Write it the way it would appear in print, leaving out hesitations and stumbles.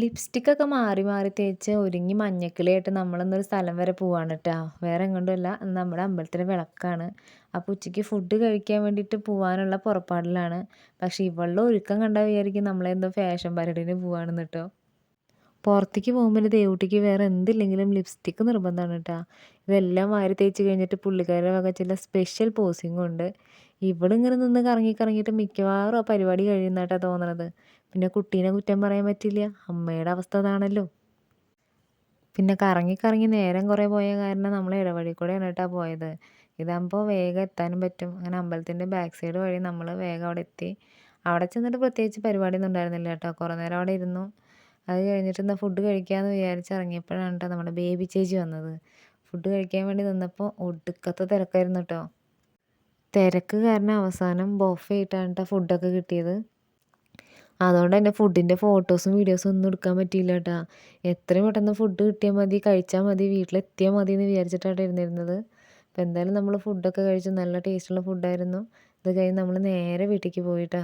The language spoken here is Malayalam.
ലിപ്സ്റ്റിക്കൊക്കെ മാറി മാറി തേച്ച് ഒരുങ്ങി മഞ്ഞക്കിളിയായിട്ട് നമ്മളിന്നൊരു സ്ഥലം വരെ പോവാണ് ട്ടാ. വേറെ എങ്ങോട്ടുമല്ല, നമ്മുടെ അമ്പലത്തിലെ വിളക്കാണ്. അപ്പോൾ ഉച്ചയ്ക്ക് ഫുഡ് കഴിക്കാൻ വേണ്ടിയിട്ട് പോവാനുള്ള പുറപ്പാടിലാണ്. പക്ഷേ ഇവളുടെ ഒരുക്കം കണ്ടാൽ വിചാരിക്കും നമ്മളെന്തോ ഫാഷൻ പരേഡിന് പോവാണെന്ന് ട്ടോ. പുറത്തേക്ക് പോകുമ്പോൾ ദേവൂട്ടിക്ക് വേറെ എന്തില്ലെങ്കിലും ലിപ്സ്റ്റിക്ക് നിർബന്ധമാണ് കേട്ടോ. ഇതെല്ലാം വാരി തേച്ച് കഴിഞ്ഞിട്ട് പുള്ളിക്കാരുടെ വക ചില സ്പെഷ്യൽ പോസിങ്ങും ഉണ്ട്. ഇവളിങ്ങനെ നിന്ന് കറങ്ങി കറങ്ങിയിട്ട് മിക്കവാറും ആ പരിപാടി കഴിയുന്നതായിട്ടാണ് തോന്നണത്. പിന്നെ കുട്ടീനെ കുറ്റം പറയാൻ പറ്റില്ല, അമ്മയുടെ അവസ്ഥ അതാണല്ലോ. പിന്നെ കറങ്ങി കറങ്ങി നേരം കുറേ പോയ കാരണം നമ്മൾ ഇടവഴി കൂടെയാണ് കേട്ടോ പോയത്. ഇതാകുമ്പോൾ വേഗം എത്താനും പറ്റും. അങ്ങനെ അമ്പലത്തിൻ്റെ ബാക്ക് സൈഡ് വഴി നമ്മൾ വേഗം അവിടെ എത്തി. അവിടെ ചെന്നിട്ട് പ്രത്യേകിച്ച് പരിപാടിയൊന്നും ഉണ്ടായിരുന്നില്ല കേട്ടോ. കുറേ നേരം അവിടെ ഇരുന്നു. അത് കഴിഞ്ഞിട്ട് എന്നാൽ ഫുഡ് കഴിക്കാമെന്ന് വിചാരിച്ച് ഇറങ്ങിയപ്പോഴാണ് കേട്ടോ നമ്മുടെ ബേബി ചേച്ചി വന്നത്. ഫുഡ് കഴിക്കാൻ വേണ്ടി നിന്നപ്പോൾ ഒടുക്കത്തെ തിരക്കായിരുന്നു കേട്ടോ. തിരക്ക് കാരണം അവസാനം ബൊഫേ ആയിട്ടാണ് കേട്ടോ ഫുഡൊക്കെ കിട്ടിയത്. അതുകൊണ്ട് തന്നെ ഫുഡിൻ്റെ ഫോട്ടോസും വീഡിയോസും ഒന്നും എടുക്കാൻ പറ്റിയില്ല കേട്ടോ. എത്രയും പെട്ടെന്ന് ഫുഡ് കിട്ടിയാൽ മതി, കഴിച്ചാൽ മതി, വീട്ടിലെത്തിയാൽ മതി എന്ന് വിചാരിച്ചിട്ടാണ് ഇരുന്നിരുന്നത്. അപ്പോൾ എന്തായാലും നമ്മൾ ഫുഡൊക്കെ കഴിച്ചു, നല്ല ടേസ്റ്റുള്ള ഫുഡായിരുന്നു. അത് കഴിഞ്ഞ് നമ്മൾ നേരെ വീട്ടിലേക്ക് പോയിട്ടാ.